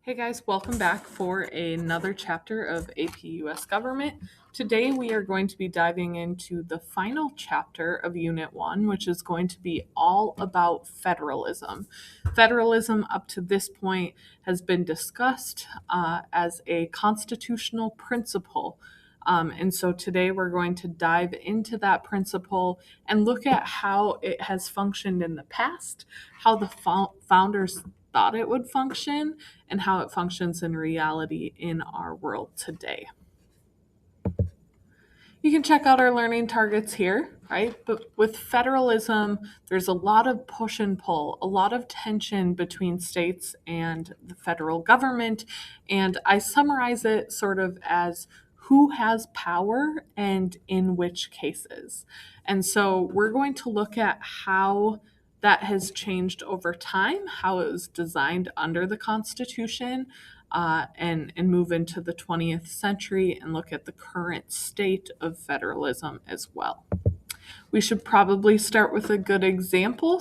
Hey guys, welcome back for another chapter of AP US Government. Today we are going to be diving into the final chapter of Unit 1, which is going to be all about federalism. Federalism, up to this point, has been discussed as a constitutional principle. And so today we're going to dive into that principle and look at how it has functioned in the past, how the founders thought it would function, and how it functions in reality in our world today. You can check out our learning targets here, right? But with federalism, there's a lot of push and pull, a lot of tension between states and the federal government. And I summarize it sort of as who has power and in which cases. And so we're going to look at how that has changed over time, how it was designed under the Constitution, and move into the 20th century and look at the current state of federalism as well. We should probably start with a good example.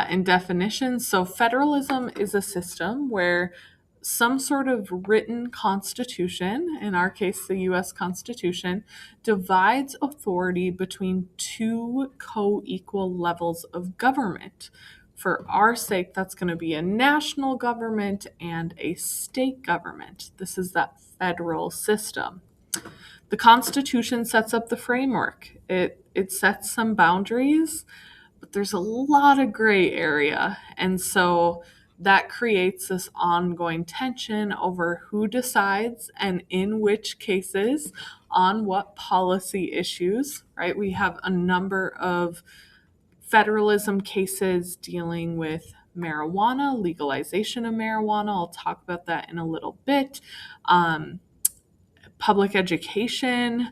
In definition, federalism is a system where some sort of written constitution, in our case, the US Constitution, divides authority between two co equal levels of government. For our sake, that's going to be a national government and a state government. This is that federal system. The Constitution sets up the framework. It sets some boundaries, but there's a lot of gray area. And so that creates this ongoing tension over who decides and in which cases on what policy issues, right? We have a number of federalism cases dealing with marijuana, legalization of marijuana. I'll talk about that in a little bit. Public education,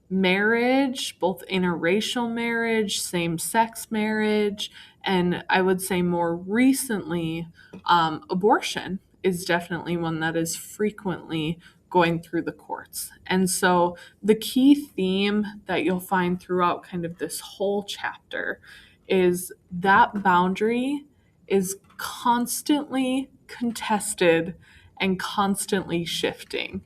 marriage, both interracial marriage, same sex marriage, and I would say more recently, abortion is definitely one that is frequently going through the courts. And so the key theme that you'll find throughout kind of this whole chapter is that boundary is constantly contested and constantly shifting.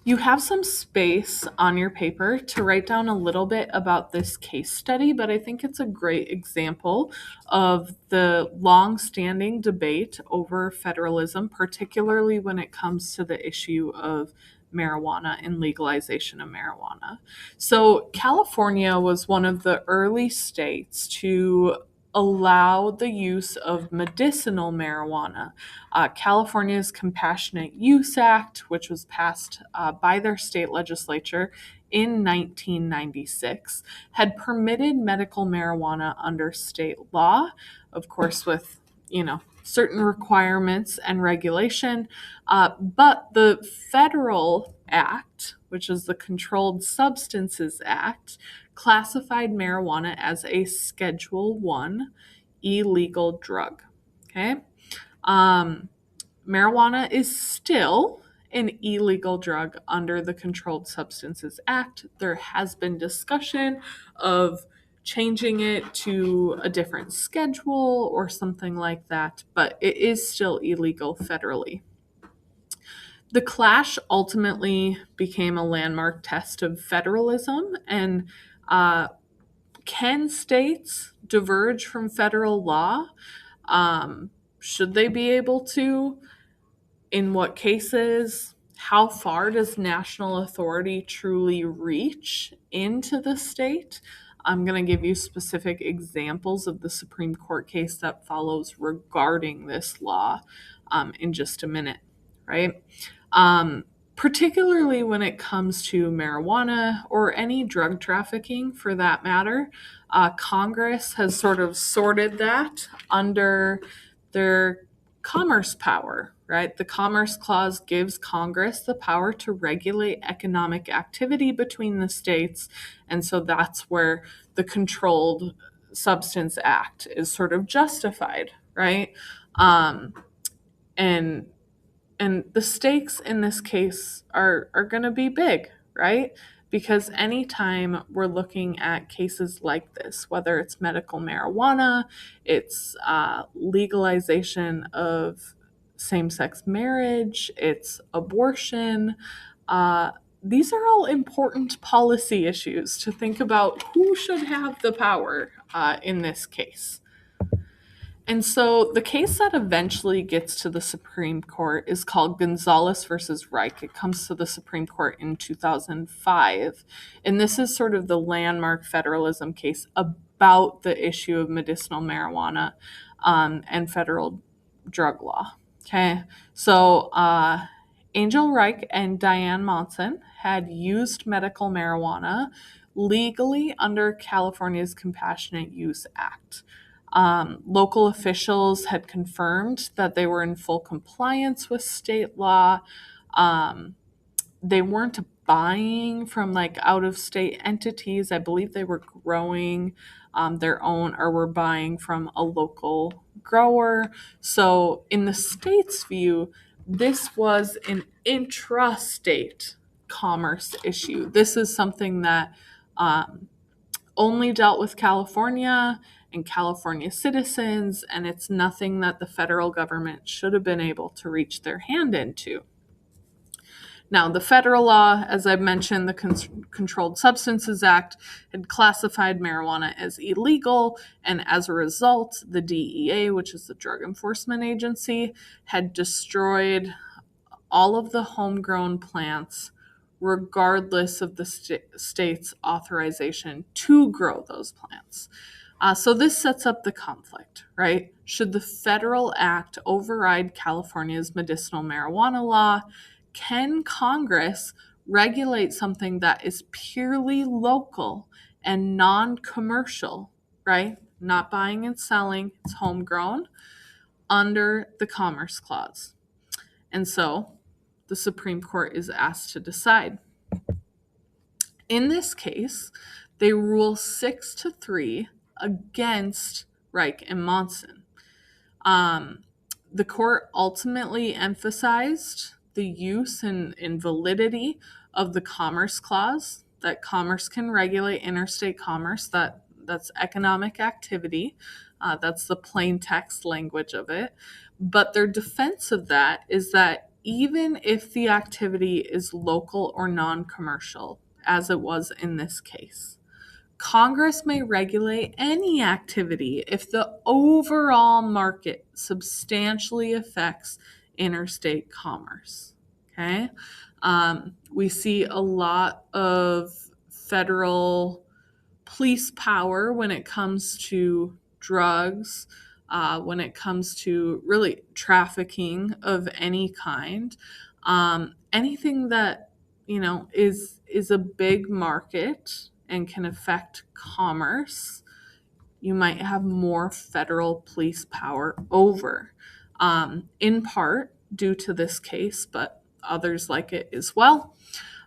You have some space on your paper to write down a little bit about this case study, but I think it's a great example of the long-standing debate over federalism, particularly when it comes to the issue of marijuana and legalization of marijuana. So California was one of the early states to allow the use of medicinal marijuana. California's Compassionate Use Act, which was passed by their state legislature in 1996, had permitted medical marijuana under state law, of course, with certain requirements and regulation. But the federal act, which is the Controlled Substances Act, classified marijuana as a Schedule 1 illegal drug. Okay. Marijuana is still an illegal drug under the Controlled Substances Act. There has been discussion of changing it to a different schedule or something like that, but it is still illegal federally. The clash ultimately became a landmark test of federalism, and can states diverge from federal law? Should they be able to? In what cases? How far does national authority truly reach into the state? I'm going to give you specific examples of the Supreme Court case that follows regarding this law in just a minute, right? Particularly when it comes to marijuana or any drug trafficking for that matter, Congress has sort of sorted that under their commerce power, right? The Commerce Clause gives Congress the power to regulate economic activity between the states. And so that's where the Controlled Substance Act is sort of justified, right? And the stakes in this case are going to be big, right? Because anytime we're looking at cases like this, whether it's medical marijuana, it's legalization of same-sex marriage, it's abortion. These are all important policy issues to think about who should have the power in this case. And so the case that eventually gets to the Supreme Court is called Gonzalez versus Reich. It comes to the Supreme Court in 2005. And this is sort of the landmark federalism case about the issue of medicinal marijuana and federal drug law. Okay. So Angel Reich and Diane Monson had used medical marijuana legally under California's Compassionate Use Act. Local officials had confirmed that they were in full compliance with state law. They weren't buying from like out of state entities. I believe they were growing their own or were buying from a local grower. So, in the state's view, this was an intrastate commerce issue. This is something that only dealt with California and California citizens, and it's nothing that the federal government should have been able to reach their hand into. Now, the federal law, as I've mentioned, the Controlled Substances Act, had classified marijuana as illegal, and as a result, the DEA, which is the Drug Enforcement Agency, had destroyed all of the homegrown plants regardless of the state's authorization to grow those plants. So this sets up the conflict, right? Should the federal act override California's medicinal marijuana law? Can Congress regulate something that is purely local and non-commercial, right? Not buying and selling, it's homegrown, under the Commerce Clause? And so the Supreme Court is asked to decide. In this case, they rule 6-3 against Reich and Monson. The court ultimately emphasized the use and validity of the Commerce Clause, that commerce can regulate interstate commerce, that's economic activity. That's the plain text language of it. But their defense of that is that even if the activity is local or non-commercial, as it was in this case, Congress may regulate any activity if the overall market substantially affects interstate commerce. Okay? We see a lot of federal police power when it comes to drugs, when it comes to really trafficking of any kind. Anything that is a big market and can affect commerce, you might have more federal police power over, in part due to this case, but others like it as well.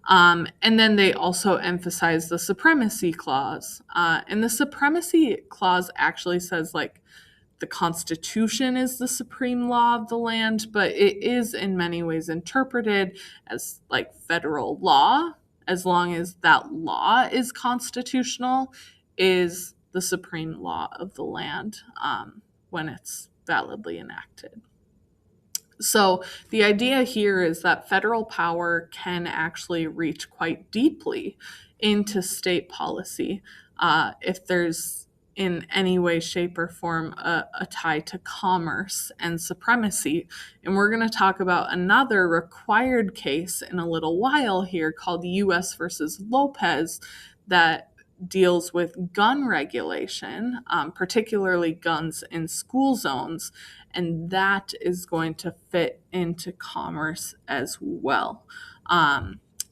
And then they also emphasize the Supremacy Clause. And the Supremacy Clause actually says, like, the Constitution is the supreme law of the land, but it is in many ways interpreted as like federal law, as long as that law is constitutional, is the supreme law of the land when it's validly enacted. So the idea here is that federal power can actually reach quite deeply into state policy if there's in any way, shape, or form a tie to commerce and supremacy. And we're going to talk about another required case in a little while here called U.S. versus Lopez that deals with gun regulation, particularly guns in school zones, and that is going to fit into commerce as well.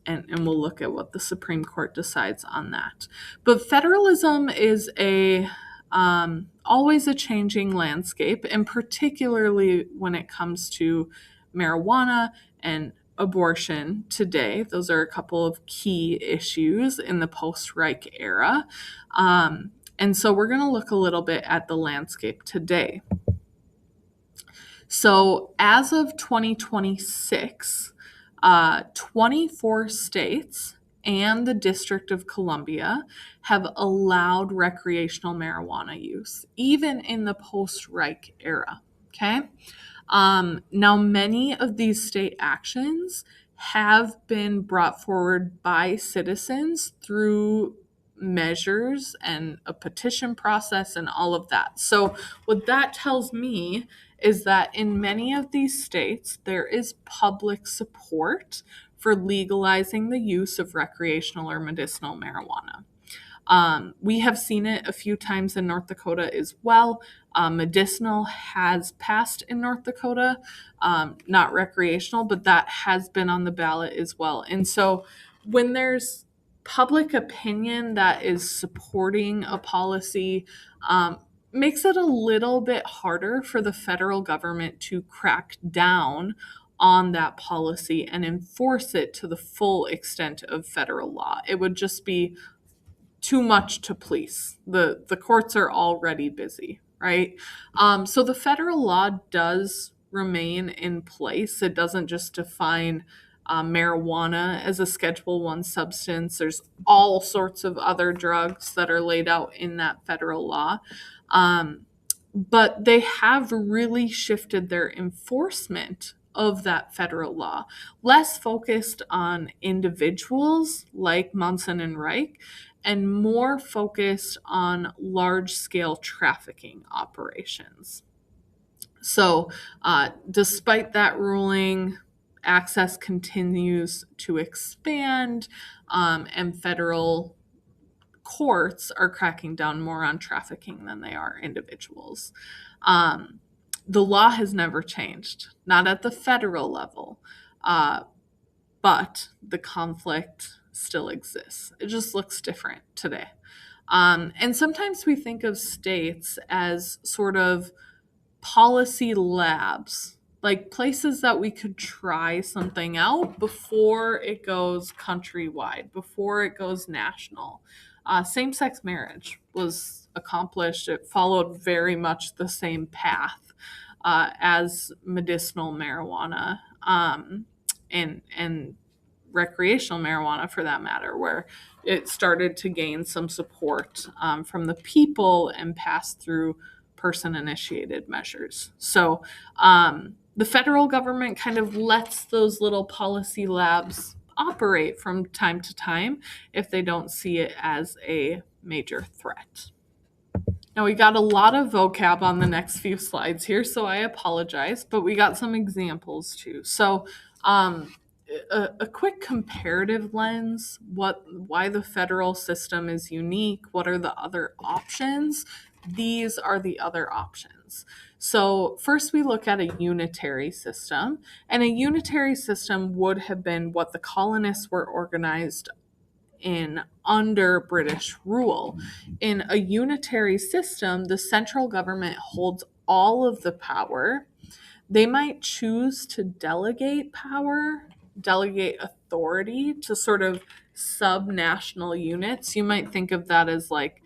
And we'll look at what the Supreme Court decides on that. But federalism is always a changing landscape, and particularly when it comes to marijuana and abortion today. Those are a couple of key issues in the post-Reich era. And so we're going to look a little bit at the landscape today. So as of 2026, 24 states and the District of Columbia have allowed recreational marijuana use, even in the post-Reich era. Okay? Now, many of these state actions have been brought forward by citizens through measures and a petition process and all of that. So, what that tells me is that in many of these states, there is public support for legalizing the use of recreational or medicinal marijuana. We have seen it a few times in North Dakota as well. Medicinal has passed in North Dakota, not recreational, but that has been on the ballot as well. And so when there's public opinion that is supporting a policy, makes it a little bit harder for the federal government to crack down on that policy and enforce it to the full extent of federal law. It would just be too much to police. The courts are already busy, right? So the federal law does remain in place. It doesn't just define marijuana as a Schedule One substance. There's all sorts of other drugs that are laid out in that federal law. But they have really shifted their enforcement of that federal law, less focused on individuals like Munson and Reich, and more focused on large scale trafficking operations. So, despite that ruling, access continues to expand, and federal courts are cracking down more on trafficking than they are individuals. The law has never changed, not at the federal level, but the conflict still exists. It just looks different today. And sometimes we think of states as sort of policy labs, like places that we could try something out before it goes countrywide, before it goes national. Same sex marriage was accomplished, it followed very much the same path as medicinal marijuana, and recreational marijuana for that matter, where it started to gain some support from the people and pass through person initiated measures. So the federal government kind of lets those little policy labs operate from time to time if they don't see it as a major threat. Now, we got a lot of vocab on the next few slides here, so I apologize, but we got some examples too. So, a quick comparative lens, why the federal system is unique, what are the other options? These are the other options. So first we look at a unitary system, and a unitary system would have been what the colonists were organized in under British rule. In a unitary system, the central government holds all of the power. They might choose to delegate power, delegate authority to sort of subnational units. You might think of that as like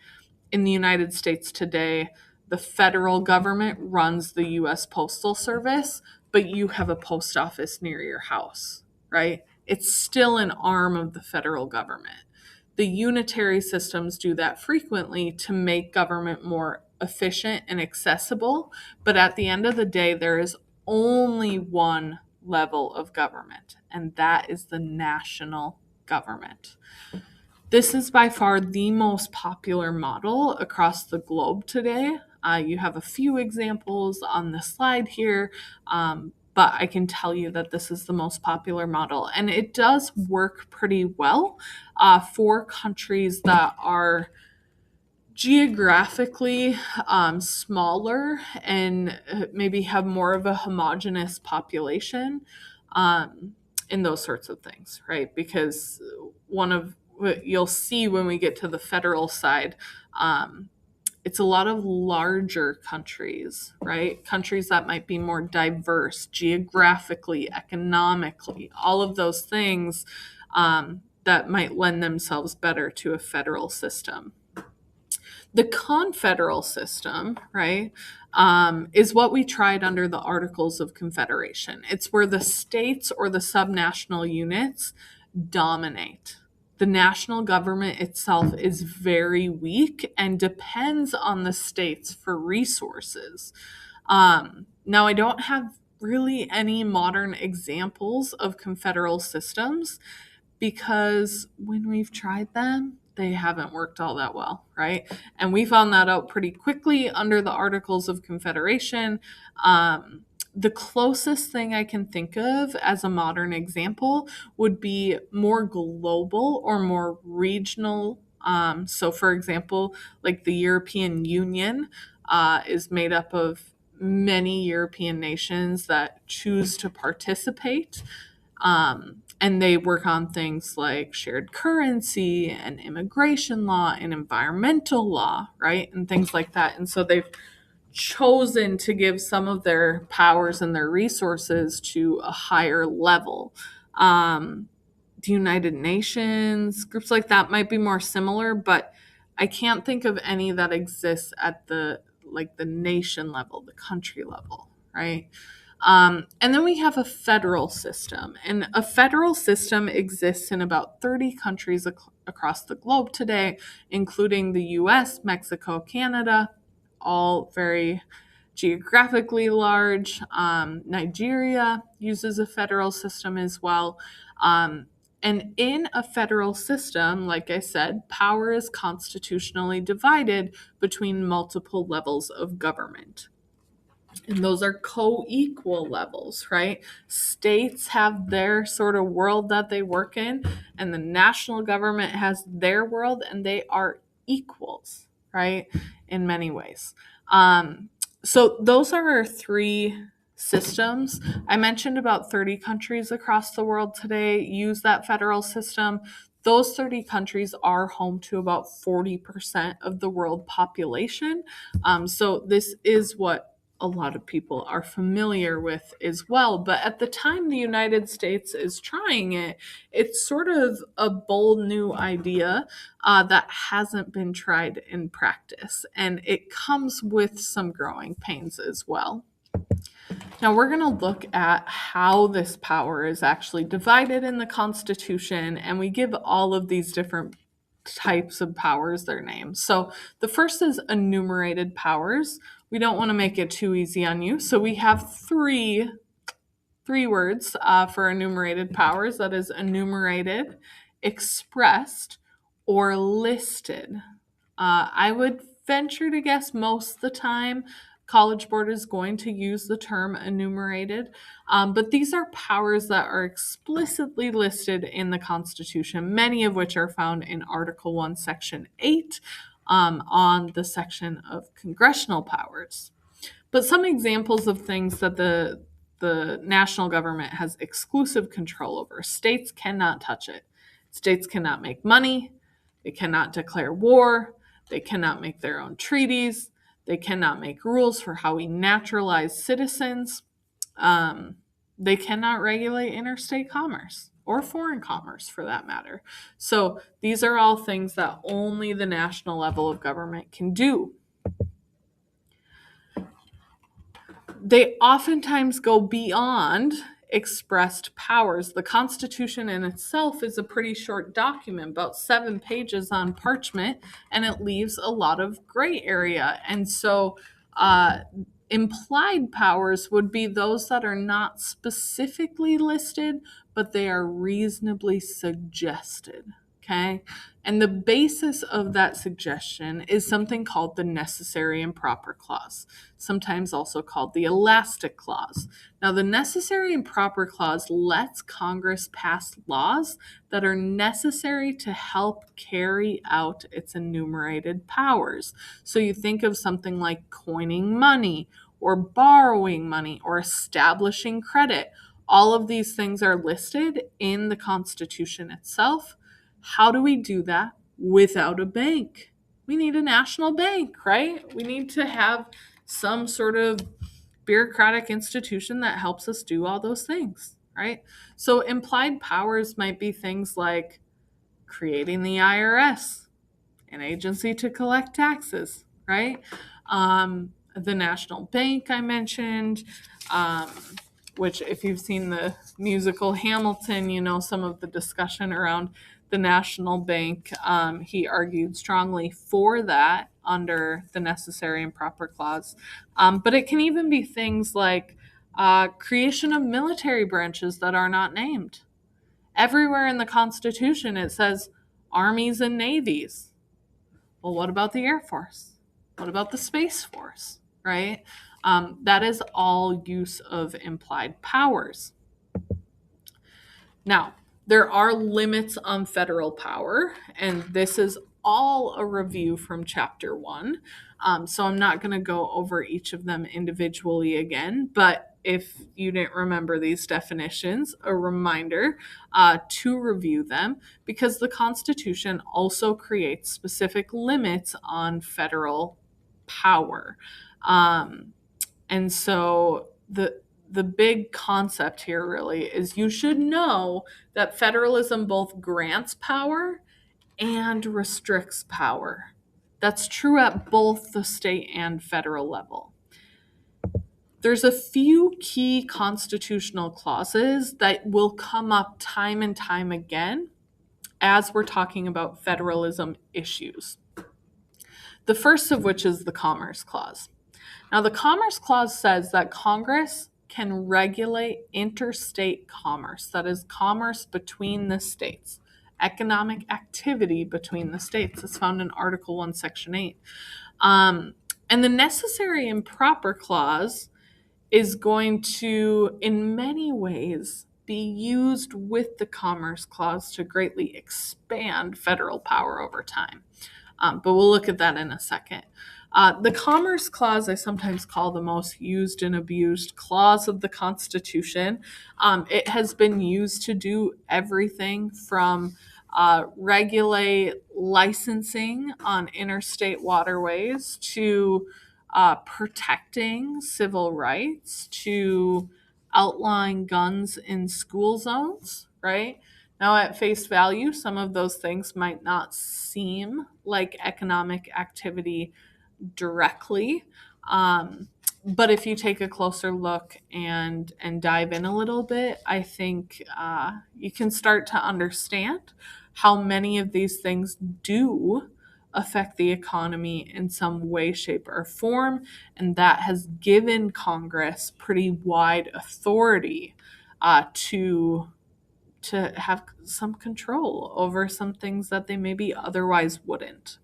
in the United States today, the federal government runs the US Postal Service, but you have a post office near your house, right? It's still an arm of the federal government. The unitary systems do that frequently to make government more efficient and accessible, but at the end of the day, there is only one level of government, and that is the national government. This is by far the most popular model across the globe today. You have a few examples on the slide here, but I can tell you that this is the most popular model. And it does work pretty well for countries that are geographically smaller and maybe have more of a homogenous population, and those sorts of things, right? Because one of what you'll see when we get to the federal side, it's a lot of larger countries, right? Countries that might be more diverse geographically, economically, all of those things that might lend themselves better to a federal system. The confederal system, right, is what we tried under the Articles of Confederation. It's where the states or the subnational units dominate. The national government itself is very weak and depends on the states for resources. Now, I don't have really any modern examples of confederal systems, because when we've tried them, they haven't worked all that well, right? And we found that out pretty quickly under the Articles of Confederation. The closest thing I can think of as a modern example would be more global or more regional. So, for example, like the European Union is made up of many European nations that choose to participate. And they work on things like shared currency and immigration law and environmental law, right? And things like that. And so they've chosen to give some of their powers and their resources to a higher level. The United Nations, groups like that might be more similar, but I can't think of any that exists at the nation level, the country level, right? And then we have a federal system, and a federal system exists in about 30 countries across the globe today, including the US, Mexico, Canada, all very geographically large. Nigeria uses a federal system as well. And in a federal system, like I said, power is constitutionally divided between multiple levels of government. And those are co-equal levels, right? States have their sort of world that they work in, and the national government has their world, and they are equals, right? In many ways. So those are our three systems. I mentioned about 30 countries across the world today use that federal system. Those 30 countries are home to about 40% of the world population. So this is what a lot of people are familiar with as well. But at the time the United States is trying it, it's sort of a bold new idea that hasn't been tried in practice. And it comes with some growing pains as well. Now we're going to look at how this power is actually divided in the Constitution, and we give all of these different types of powers their names. So the first is enumerated powers. We don't want to make it too easy on you, so we have three words for enumerated powers. That is enumerated, expressed, or listed. I would venture to guess most of the time College Board is going to use the term enumerated, but these are powers that are explicitly listed in the Constitution, many of which are found in Article 1, Section 8, on the section of congressional powers. But some examples of things that the national government has exclusive control over. States cannot touch it. States cannot make money. They cannot declare war. They cannot make their own treaties. They cannot make rules for how we naturalize citizens. They cannot regulate interstate commerce or foreign commerce for that matter. So these are all things that only the national level of government can do. They oftentimes go beyond expressed powers. The Constitution in itself is a pretty short document, about 7 pages on parchment, and it leaves a lot of gray area. And so implied powers would be those that are not specifically listed, but they are reasonably suggested. Okay. And the basis of that suggestion is something called the necessary and proper clause, sometimes also called the elastic clause. Now, the necessary and proper clause lets Congress pass laws that are necessary to help carry out its enumerated powers. So you think of something like coining money or borrowing money or establishing credit. All of these things are listed in the Constitution itself. How do we do that without a bank? We need a national bank, right? We need to have some sort of bureaucratic institution that helps us do all those things, right? So implied powers might be things like creating the IRS, an agency to collect taxes, right? The national bank I mentioned, which if you've seen the musical Hamilton, you know some of the discussion around the national bank. He argued strongly for that under the necessary and proper clause. But it can even be things like Creation of military branches that are not named. Everywhere in the Constitution it says armies and navies. Well, what about the Air Force? What about the Space Force, right? That is all use of implied powers. Now, there are limits on federal power, and this is all a review from Chapter 1. So I'm not going to go over each of them individually again, but if you didn't remember these definitions, a reminder to review them, because the Constitution also creates specific limits on federal power. And so the big concept here really is you should know that federalism both grants power and restricts power. That's true at both the state and federal level. There's a few key constitutional clauses that will come up time and time again as we're talking about federalism issues. The first of which is the Commerce Clause. Now, the Commerce Clause says that Congress can regulate interstate commerce, that is, commerce between the states, economic activity between the states. It's found in Article 1, Section 8. And the Necessary and Proper Clause is going to, in many ways, be used with the Commerce Clause to greatly expand federal power over time. But we'll look at that in a second. The Commerce Clause I sometimes call the most used and abused clause of the Constitution. It has been used to do everything from regulate licensing on interstate waterways to protecting civil rights to outlawing guns in school zones, right? Now, at face value, some of those things might not seem like economic activity directly. But if you take a closer look and dive in a little bit, I think you can start to understand how many of these things do affect the economy in some way, shape, or form, and that has given Congress pretty wide authority to have some control over some things that they maybe otherwise wouldn't.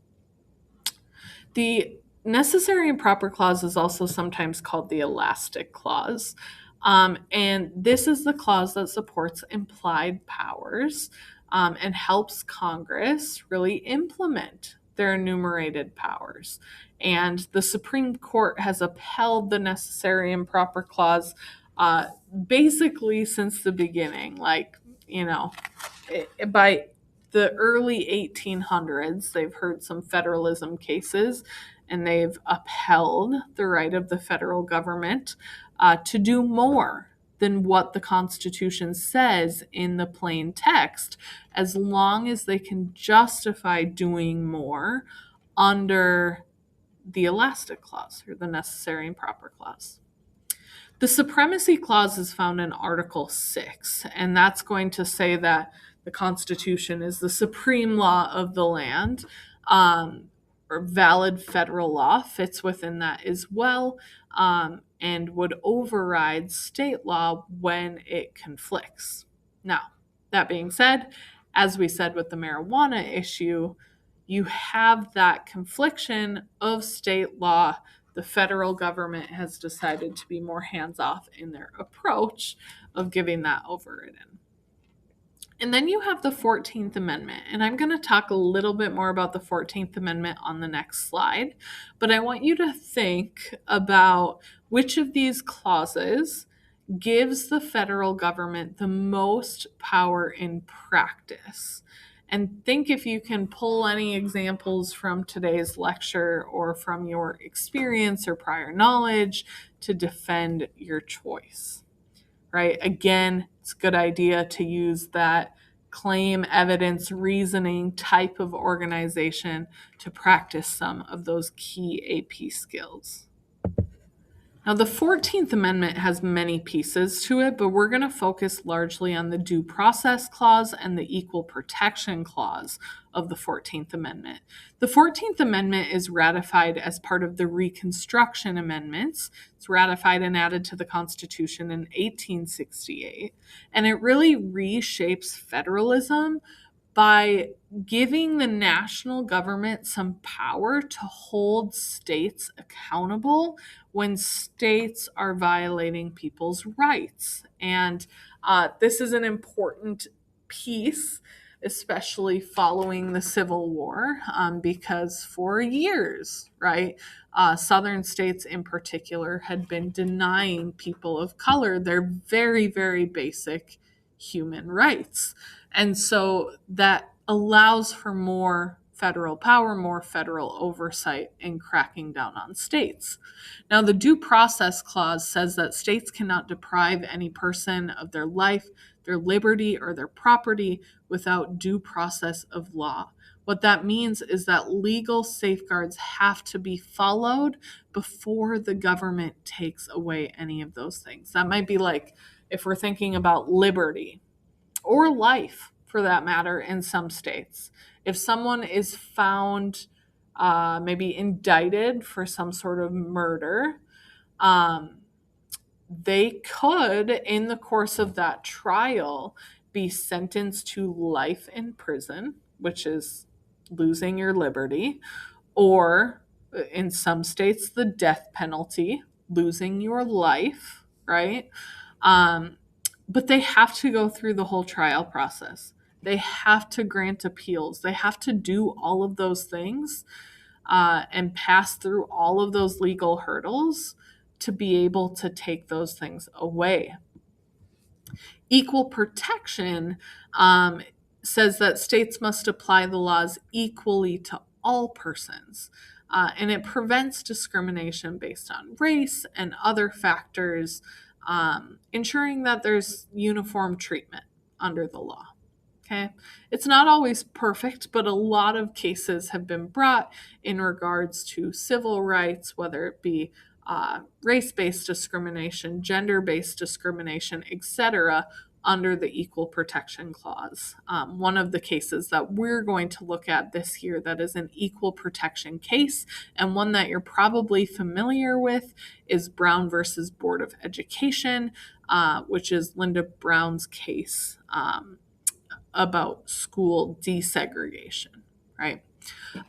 The Necessary and Proper Clause is also sometimes called the Elastic Clause. And this is the clause that supports implied powers and helps Congress really implement their enumerated powers. And the Supreme Court has upheld the Necessary and Proper Clause basically since the beginning. By the early 1800s, they've heard some federalism cases and they've upheld the right of the federal government to do more than what the Constitution says in the plain text, as long as they can justify doing more under the Elastic Clause or the Necessary and Proper Clause. The Supremacy Clause is found in Article 6, and that's going to say that the Constitution is the supreme law of the land, or valid federal law fits within that as well, and would override state law when it conflicts. Now, that being said, as we said with the marijuana issue, you have that confliction of state law. The federal government has decided to be more hands-off in their approach of giving that overridden. And then you have the 14th Amendment, and I'm going to talk a little bit more about the 14th Amendment on the next slide, but I want you to think about which of these clauses gives the federal government the most power in practice. And think if you can pull any examples from today's lecture or from your experience or prior knowledge to defend your choice, right? Again, it's a good idea to use that claim, evidence, reasoning type of organization to practice some of those key AP skills. Now, the 14th Amendment has many pieces to it, but we're going to focus largely on the Due Process Clause and the Equal Protection Clause of the 14th Amendment. The 14th Amendment is ratified as part of the Reconstruction Amendments. It's ratified and added to the Constitution in 1868, and it really reshapes federalism by giving the national government some power to hold states accountable when states are violating people's rights. And this is an important piece, especially following the Civil War, because for years, right, Southern states in particular had been denying people of color their very, very basic human rights. And so that allows for more federal power, more federal oversight in cracking down on states. Now, the Due Process Clause says that states cannot deprive any person of their life, their liberty, or their property without due process of law. What that means is that legal safeguards have to be followed before the government takes away any of those things. That might be like if we're thinking about liberty, or life for that matter, in some states. If someone is found maybe indicted for some sort of murder, um, they could, in the course of that trial, be sentenced to life in prison, which is losing your liberty, or in some states, the death penalty, losing your life, right? Um, but they have to go through the whole trial process. They have to grant appeals. They have to do all of those things and pass through all of those legal hurdles to be able to take those things away. Equal protection says that states must apply the laws equally to all persons. And it prevents discrimination based on race and other factors, ensuring that there's uniform treatment under the law. Okay. It's not always perfect, but a lot of cases have been brought in regards to civil rights, whether it be race-based discrimination, gender-based discrimination, etc., under the Equal Protection Clause. One of the cases that we're going to look at this year that is an equal protection case, and one that you're probably familiar with, is Brown versus Board of Education, which is Linda Brown's case about school desegregation, right?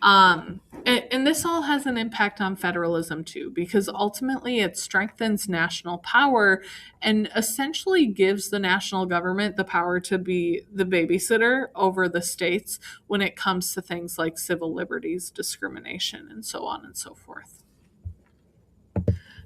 And this all has an impact on federalism too, because ultimately it strengthens national power and essentially gives the national government the power to be the babysitter over the states when it comes to things like civil liberties, discrimination, and so on and so forth.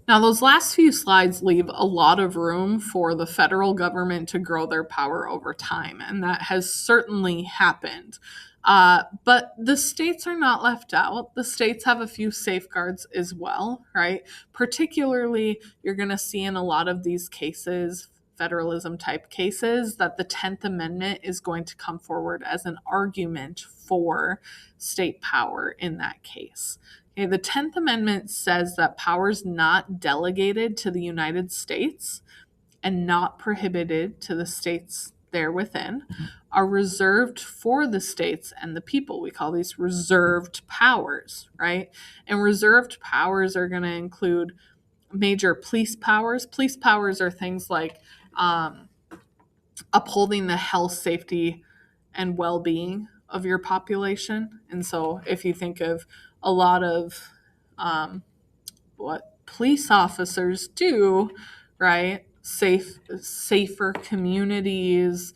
Now, those last few slides leave a lot of room for the federal government to grow their power over time, and that has certainly happened. But the states are not left out. The states have a few safeguards as well, right? Particularly, you're going to see in a lot of these cases, federalism type cases, that the 10th Amendment is going to come forward as an argument for state power in that case. Okay, the 10th Amendment says that powers not delegated to the United States and not prohibited to the states therewithin are reserved for the states and the people. We call these reserved powers, right? And reserved powers are going to include major police powers. Police powers are things like upholding the health, safety, and well-being of your population. And so if you think of a lot of what police officers do, right? Safer communities,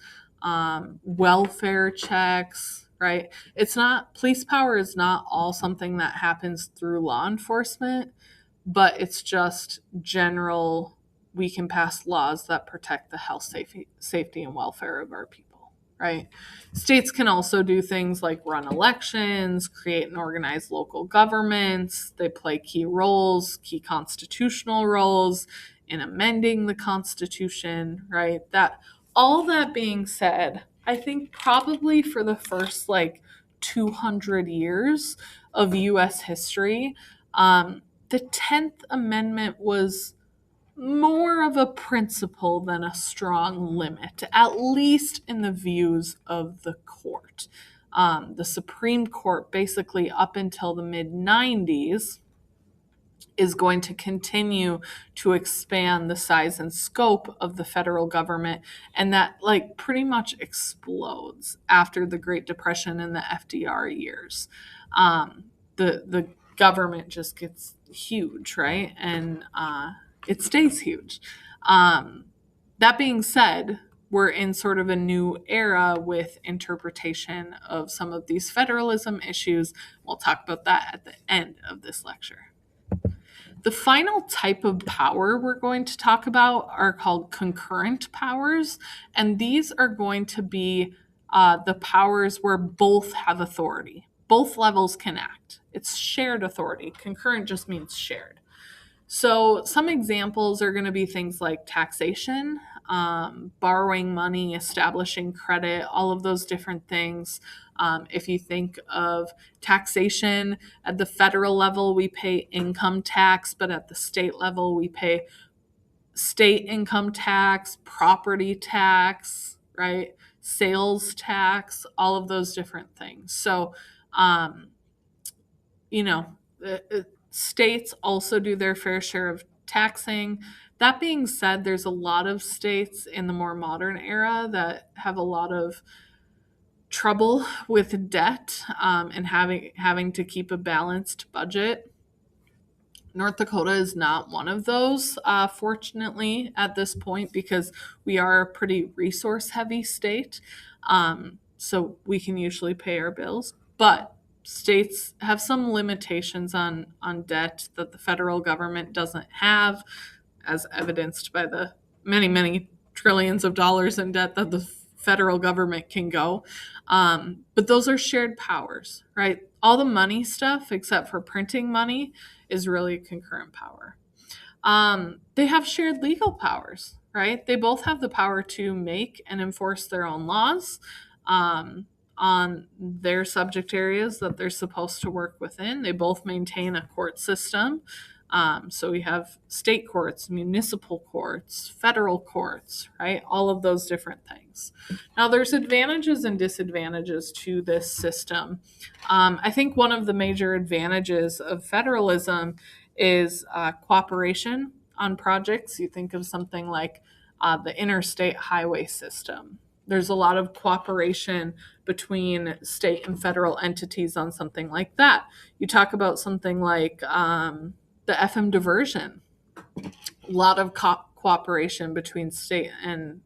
welfare checks, right? It's not, police power is not all something that happens through law enforcement, but it's just general, we can pass laws that protect the health, safety and welfare of our people, right? States can also do things like run elections, create and organize local governments. They play key roles, key constitutional roles in amending the Constitution, right? That, all that being said, I think probably for the first 200 years of US history, the 10th Amendment was more of a principle than a strong limit, at least in the views of the court. The Supreme Court, basically up until the mid 90s, is going to continue to expand the size and scope of the federal government, and that like pretty much explodes after the Great Depression and the FDR years. The government just gets huge, right? And it stays huge. That being said, we're in sort of a new era with interpretation of some of these federalism issues. We'll talk about that at the end of this lecture. The final type of power we're going to talk about are called concurrent powers, and these are going to be the powers where both have authority. Both levels can act. It's shared authority. Concurrent just means shared. So some examples are going to be things like taxation, borrowing money, establishing credit, all of those different things. If you think of taxation at the federal level, we pay income tax, but at the state level, we pay state income tax, property tax, right? Sales tax, all of those different things. So, states also do their fair share of taxing. That being said, there's a lot of states in the more modern era that have a lot of trouble with debt and having to keep a balanced budget. North Dakota is not one of those, fortunately, at this point, because we are a pretty resource heavy state. So we can usually pay our bills. But states have some limitations on debt that the federal government doesn't have, as evidenced by the many, many trillions of dollars in debt that the federal government can go. But those are shared powers, right? All the money stuff, except for printing money, is really concurrent power. They have shared legal powers, right? They both have the power to make and enforce their own laws on their subject areas that they're supposed to work within. They both maintain a court system. So we have state courts, municipal courts, federal courts, right? All of those different things. Now, there's advantages and disadvantages to this system. I think one of the major advantages of federalism is cooperation on projects. You think of something like the interstate highway system. There's a lot of cooperation between state and federal entities on something like that. You talk about something like the FM diversion. A lot of cooperation between state and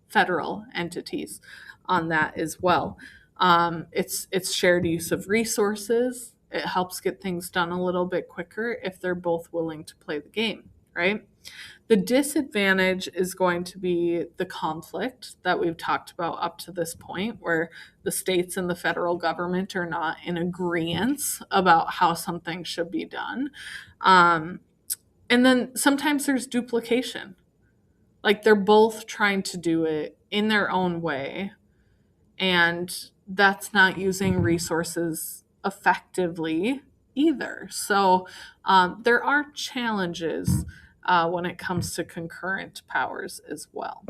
federal entities on that as well. It's shared use of resources. It helps get things done a little bit quicker if they're both willing to play the game, right? The disadvantage is going to be the conflict that we've talked about up to this point, where the states and the federal government are not in agreement about how something should be done. And then sometimes there's duplication. Like they're both trying to do it in their own way, and that's not using resources effectively either. So there are challenges when it comes to concurrent powers as well.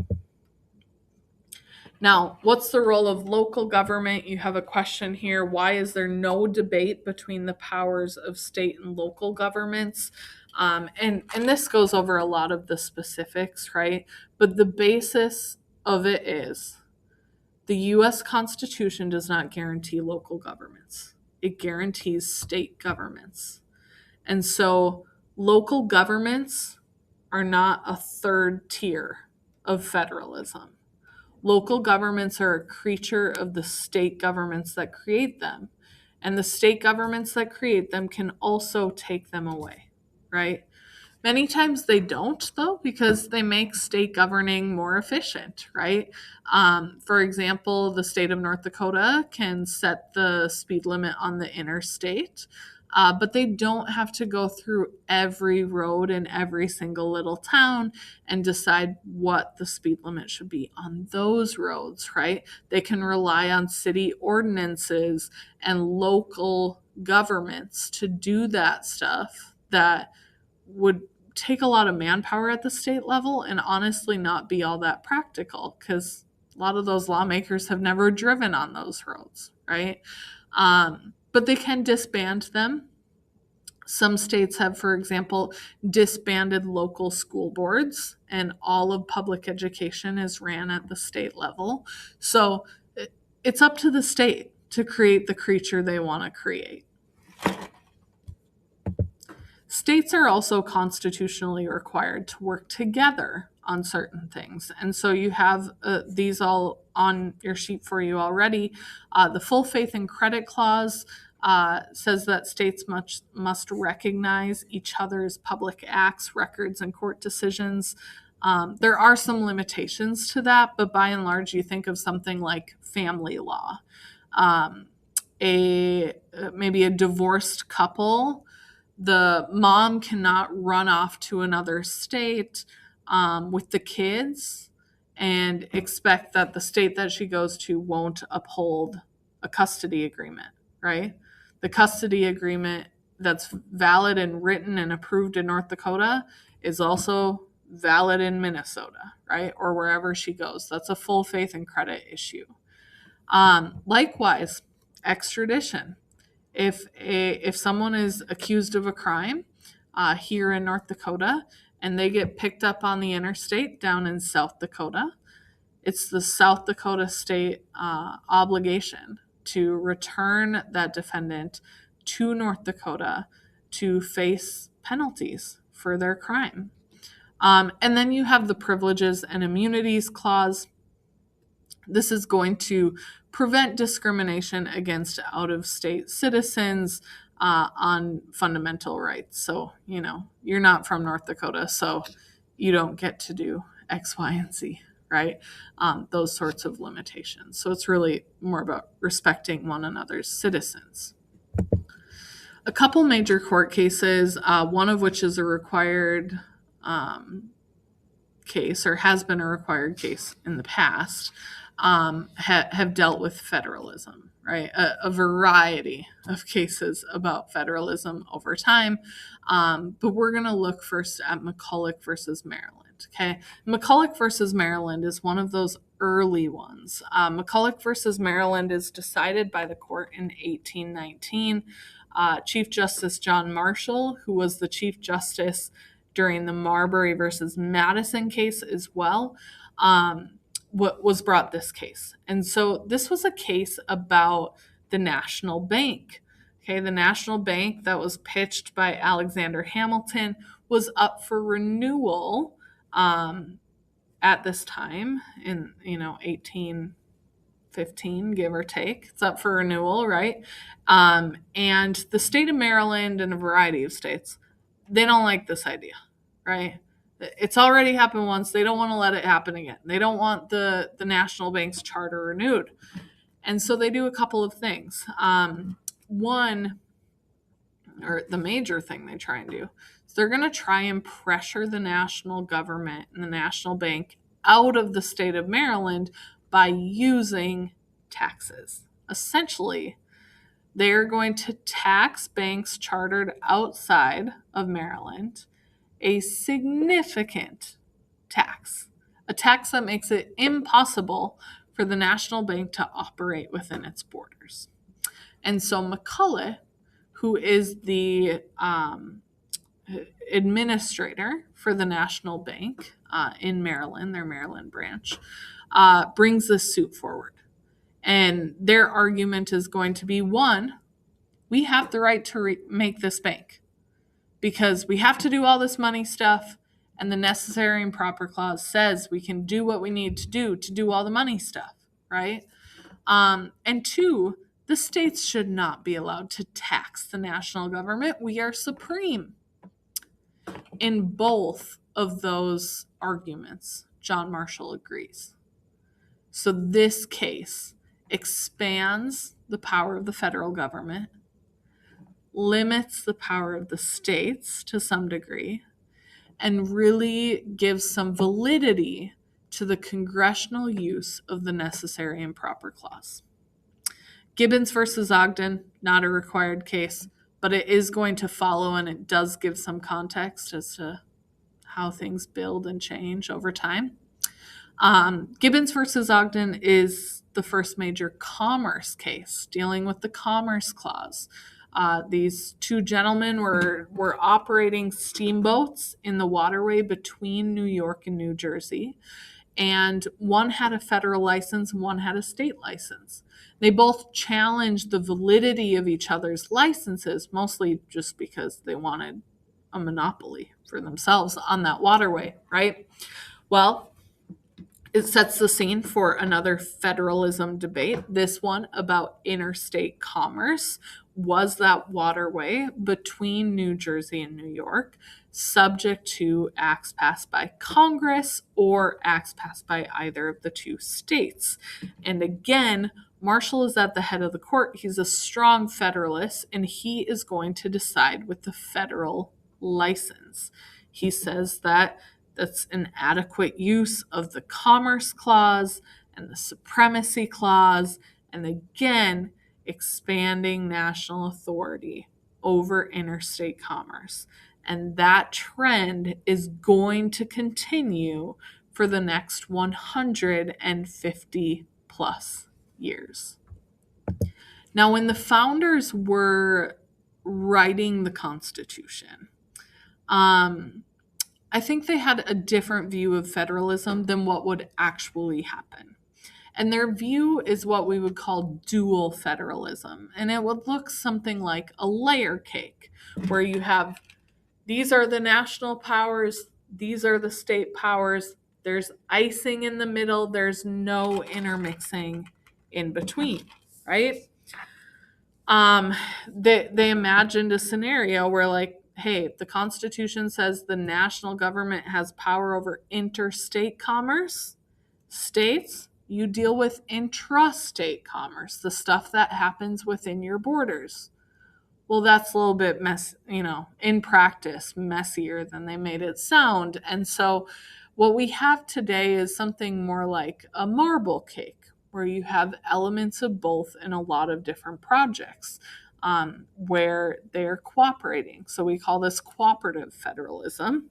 Now, what's the role of local government? You have a question here. Why is there no debate between the powers of state and local governments? And this goes over a lot of the specifics, right? But the basis of it is the U.S. Constitution does not guarantee local governments. It guarantees state governments. And so local governments are not a third tier of federalism. Local governments are a creature of the state governments that create them. And the state governments that create them can also take them away, right? Many times they don't, though, because they make state governing more efficient, right? For example, the state of North Dakota can set the speed limit on the interstate, but they don't have to go through every road in every single little town and decide what the speed limit should be on those roads, right? They can rely on city ordinances and local governments to do that stuff that would take a lot of manpower at the state level and honestly not be all that practical, because a lot of those lawmakers have never driven on those roads, right? But they can disband them. Some states have, for example, disbanded local school boards, and all of public education is ran at the state level. So it's up to the state to create the creature they want to create. States are also constitutionally required to work together on certain things. And so you have these all on your sheet for you already. The full faith and credit clause says that states must recognize each other's public acts, records, and court decisions. There are some limitations to that, but by and large, you think of something like family law. Maybe a divorced couple, the mom cannot run off to another state with the kids and expect that the state that she goes to won't uphold a custody agreement, right? The custody agreement that's valid and written and approved in North Dakota is also valid in Minnesota, right? Or wherever she goes. That's a full faith and credit issue. Likewise, extradition. If someone is accused of a crime here in North Dakota and they get picked up on the interstate down in South Dakota, it's the South Dakota state obligation to return that defendant to North Dakota to face penalties for their crime. And then you have the privileges and immunities clause. This is going to prevent discrimination against out-of-state citizens on fundamental rights. So, you're not from North Dakota, so you don't get to do X, Y, and Z, right? Those sorts of limitations. So it's really more about respecting one another's citizens. A couple major court cases, one of which is a required case, or has been a required case in the past, have dealt with federalism, right? A variety of cases about federalism over time. But we're going to look first at McCulloch versus Maryland, okay? McCulloch versus Maryland is one of those early ones. McCulloch versus Maryland is decided by the court in 1819. Chief Justice John Marshall, who was the Chief Justice during the Marbury versus Madison case as well, was brought this case. And so this was a case about the National Bank. Okay, the National Bank that was pitched by Alexander Hamilton was up for renewal at this time in 1815, give or take. It's up for renewal, right? And the state of Maryland and a variety of states, they don't like this idea, right? It's already happened once. They don't want to let it happen again. They don't want the National Bank's charter renewed. And so they do a couple of things. One, or the major thing they try and do, is they're going to try and pressure the national government and the National Bank out of the state of Maryland by using taxes. Essentially, they are going to tax banks chartered outside of Maryland a significant tax, a tax that makes it impossible for the National Bank to operate within its borders. And so McCulloch, who is the administrator for the National Bank in Maryland, their Maryland branch, brings this suit forward. And their argument is going to be, one, we have the right to make this bank because we have to do all this money stuff, and the necessary and proper clause says we can do what we need to do all the money stuff, right? And two, the states should not be allowed to tax the national government. We are supreme. In both of those arguments, John Marshall agrees. So this case expands the power of the federal government, limits the power of the states to some degree, and really gives some validity to the congressional use of the necessary and proper clause. Gibbons versus Ogden, not a required case, but it is going to follow, and it does give some context as to how things build and change over time. Gibbons versus Ogden is the first major commerce case dealing with the Commerce Clause. These two gentlemen were operating steamboats in the waterway between New York and New Jersey, and one had a federal license and one had a state license. They both challenged the validity of each other's licenses, mostly just because they wanted a monopoly for themselves on that waterway, right? Well, it sets the scene for another federalism debate, this one about interstate commerce. Was that waterway between New Jersey and New York subject to acts passed by Congress or acts passed by either of the two states? And again, Marshall is at the head of the court. He's a strong federalist, and he is going to decide with the federal license. He says that that's an adequate use of the Commerce Clause and the Supremacy Clause, and again, expanding national authority over interstate commerce. And that trend is going to continue for the next 150 plus years. Now, when the founders were writing the Constitution, I think they had a different view of federalism than what would actually happen. And their view is what we would call dual federalism. And it would look something like a layer cake, where you have these are the national powers, these are the state powers, there's icing in the middle, there's no intermixing in between, right? They imagined a scenario where, like, hey, the Constitution says the national government has power over interstate commerce. States, you deal with intrastate commerce, the stuff that happens within your borders. Well, that's a little bit in practice, messier than they made it sound. And so what we have today is something more like a marble cake, where you have elements of both in a lot of different projects where they're cooperating. So we call this cooperative federalism.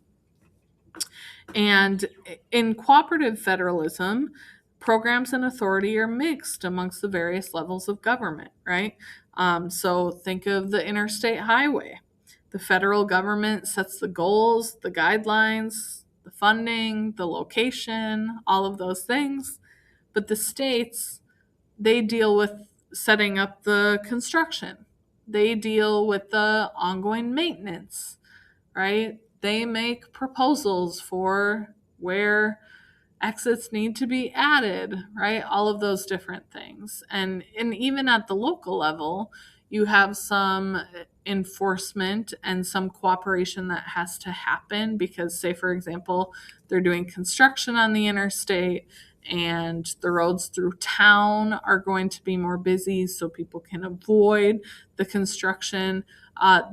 And in cooperative federalism, programs and authority are mixed amongst the various levels of government, right? So think of the interstate highway. The federal government sets the goals, the guidelines, the funding, the location, all of those things. But the states, they deal with setting up the construction. They deal with the ongoing maintenance, right? They make proposals for where exits need to be added, right? All of those different things. And even at the local level, you have some enforcement and some cooperation that has to happen because, say, for example, they're doing construction on the interstate and the roads through town are going to be more busy so people can avoid the construction.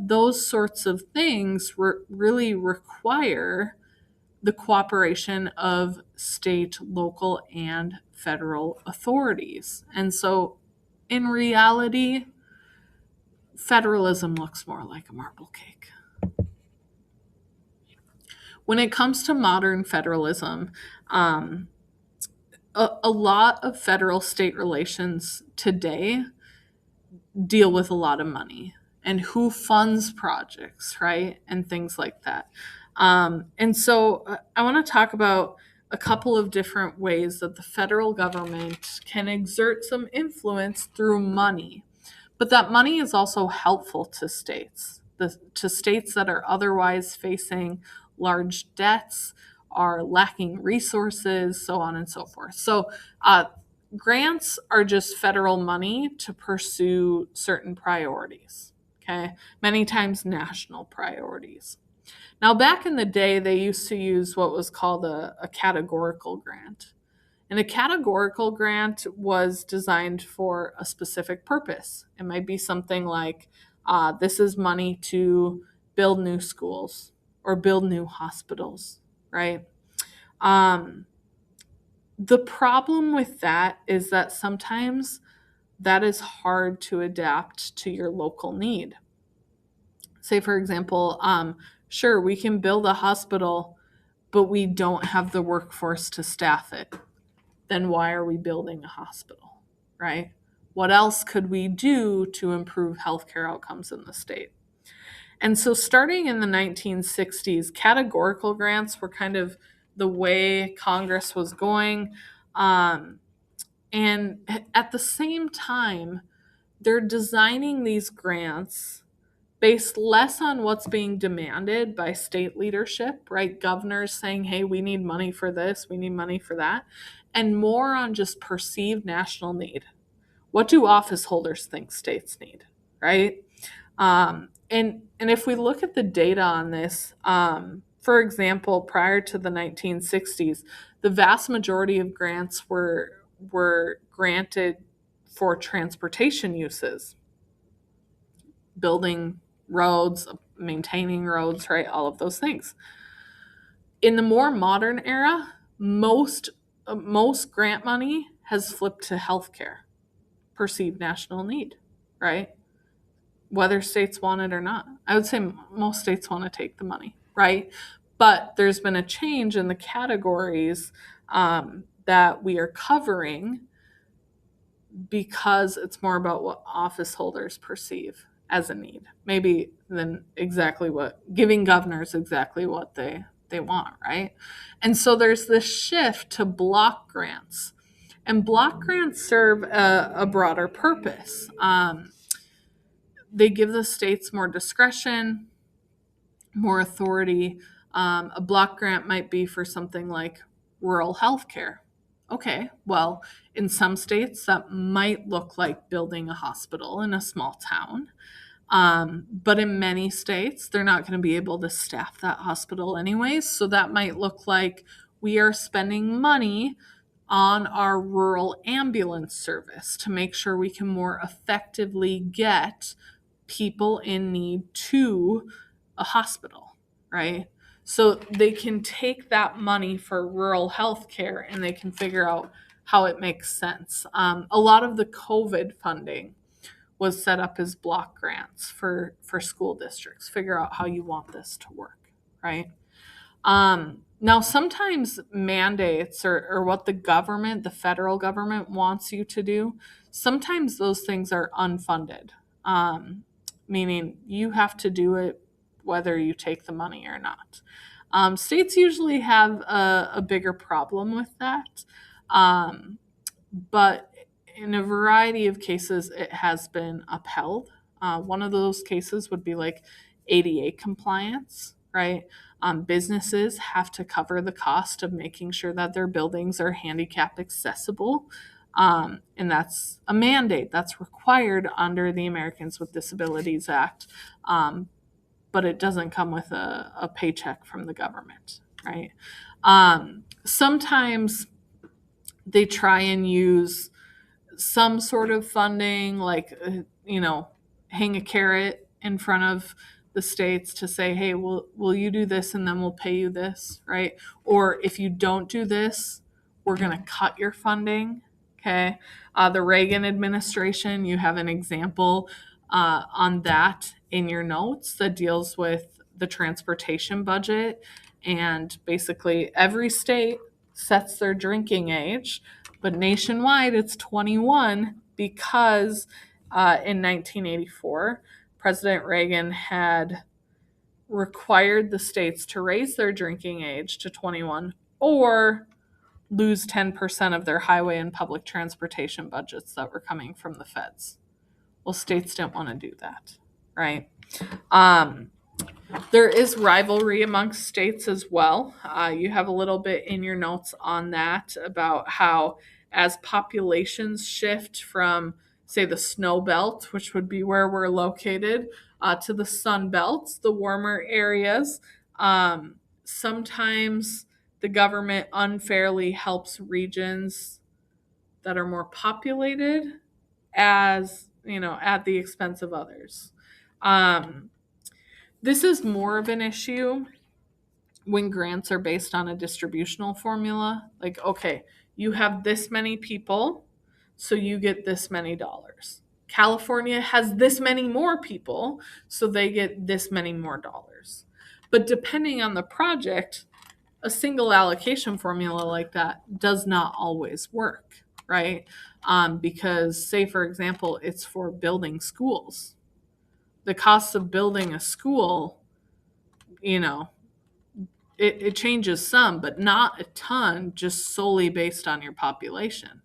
Those sorts of things really require the cooperation of state, local, and federal authorities. And so in reality, federalism looks more like a marble cake. When it comes to modern federalism, a lot of federal-state relations today deal with a lot of money and who funds projects, right? And things like that. And so I want to talk about a couple of different ways that the federal government can exert some influence through money. But that money is also helpful to states, to states that are otherwise facing large debts, are lacking resources, so on and so forth. So grants are just federal money to pursue certain priorities, okay? Many times national priorities. Now, back in the day, they used to use what was called a categorical grant. And a categorical grant was designed for a specific purpose. It might be something like, this is money to build new schools or build new hospitals, right? The problem with that is that sometimes that is hard to adapt to your local need. Say, for example, sure, we can build a hospital, but we don't have the workforce to staff it, then why are we building a hospital, right? What else could we do to improve healthcare outcomes in the state? And so, starting in the 1960s, categorical grants were kind of the way Congress was going. And at the same time, they're designing these grants based less on what's being demanded by state leadership, right? Governors saying, hey, we need money for this, we need money for that, and more on just perceived national need. What do office holders think states need, right? And if we look at the data on this, for example, prior to the 1960s, the vast majority of grants were granted for transportation uses, building roads, maintaining roads, right? All of those things. In the more modern era, most grant money has flipped to healthcare, perceived national need, right? Whether states want it or not. I would say most states want to take the money, right? But there's been a change in the categories that we are covering because it's more about what office holders perceive as a need, maybe than exactly what giving governors exactly what they want, right? And so there's this shift to block grants, and block grants serve a broader purpose. They give the states more discretion, more authority. A block grant might be for something like rural health care. Okay, well, in some states, that might look like building a hospital in a small town. But in many states, they're not going to be able to staff that hospital anyways. So that might look like we are spending money on our rural ambulance service to make sure we can more effectively get people in need to a hospital, right? So they can take that money for rural health care and they can figure out how it makes sense. A lot of the COVID funding was set up as block grants for school districts. Figure out how you want this to work, right? Now, sometimes mandates or what the federal government wants you to do, sometimes those things are unfunded, meaning you have to do it whether you take the money or not. States usually have a bigger problem with that, but in a variety of cases, it has been upheld. One of those cases would be like ADA compliance, right? Businesses have to cover the cost of making sure that their buildings are handicap accessible. And that's a mandate that's required under the Americans with Disabilities Act. But it doesn't come with a paycheck from the government, right? Sometimes they try and use some sort of funding, like, hang a carrot in front of the states to say, hey, will you do this and then we'll pay you this, right? Or if you don't do this, we're going to cut your funding, okay? The Reagan administration, you have an example on that in your notes that deals with the transportation budget. And basically, every state sets their drinking age, but nationwide it's 21 because in 1984, President Reagan had required the states to raise their drinking age to 21 or lose 10% of their highway and public transportation budgets that were coming from the feds. Well, states didn't want to do that, right? There is rivalry amongst states as well. You have a little bit in your notes on that about how as populations shift from, say, the snow belt, which would be where we're located, to the sun belts, the warmer areas, sometimes the government unfairly helps regions that are more populated as, at the expense of others. This is more of an issue when grants are based on a distributional formula. Like, okay, you have this many people, so you get this many dollars. California has this many more people, so they get this many more dollars. But depending on the project, a single allocation formula like that does not always work, right? Because, say, for example, it's for building schools. The cost of building a school, you know, it changes some, but not a ton, just solely based on your population,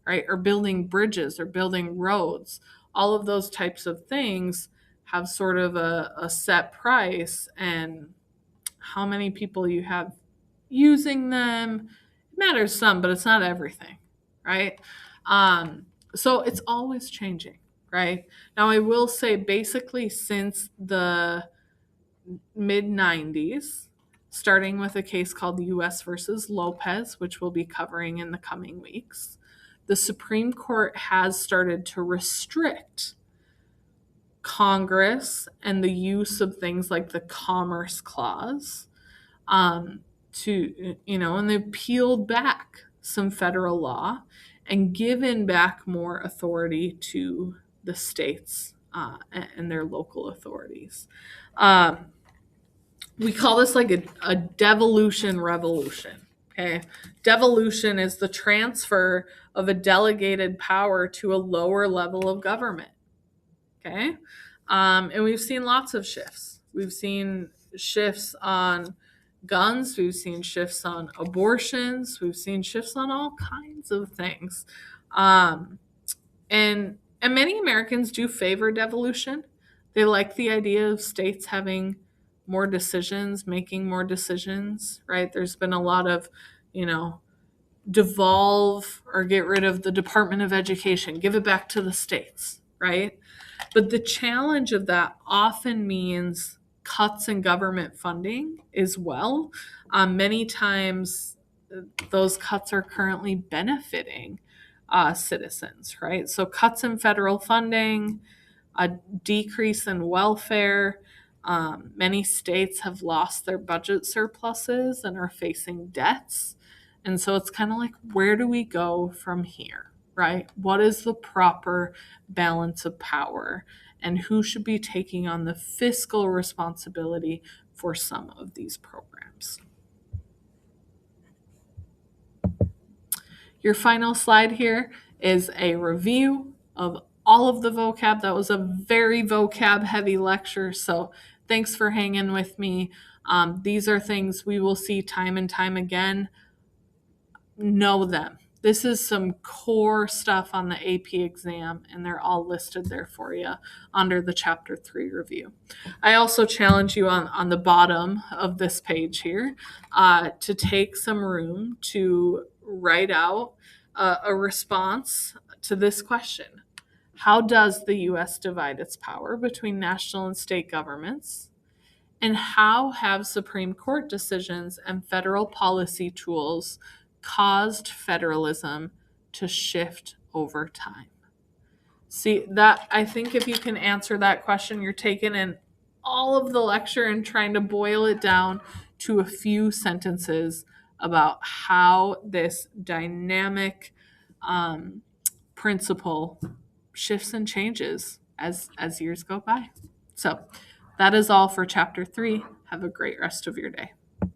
right? Or building bridges or building roads. All of those types of things have sort of a set price, and how many people you have using them matters some, but it's not everything, right? So it's always changing, right? Now, I will say basically since the mid 90s, starting with a case called the US versus Lopez, which we'll be covering in the coming weeks, the Supreme Court has started to restrict Congress and the use of things like the Commerce Clause, and they've peeled back some federal law and given back more authority to the states and their local authorities. We call this like a devolution revolution. Okay. Devolution is the transfer of a delegated power to a lower level of government. Okay. And we've seen lots of shifts. We've seen shifts on guns. We've seen shifts on abortions. We've seen shifts on all kinds of things. And many Americans do favor devolution. They like the idea of states having more decisions, making more decisions, right? There's been a lot of, devolve or get rid of the Department of Education, give it back to the states, right? But the challenge of that often means cuts in government funding as well. Many times, those cuts are currently benefiting citizens, right? So, cuts in federal funding, a decrease in welfare. Many states have lost their budget surpluses and are facing debts. And so it's kind of like, where do we go from here, right? What is the proper balance of power? And who should be taking on the fiscal responsibility for some of these programs? Your final slide here is a review of all of the vocab. That was a very vocab heavy lecture, so thanks for hanging with me. These are things we will see time and time again. Know them. This is some core stuff on the AP exam, and they're all listed there for you under the Chapter 3 review. I also challenge you on the bottom of this page here to take some room to write out a response to this question. How does the U.S. divide its power between national and state governments? And how have Supreme Court decisions and federal policy tools caused federalism to shift over time? See, that I think if you can answer that question, you're taking in all of the lecture and trying to boil it down to a few sentences about how this dynamic principle shifts and changes as years go by. So that is all for Chapter 3. Have a great rest of your day.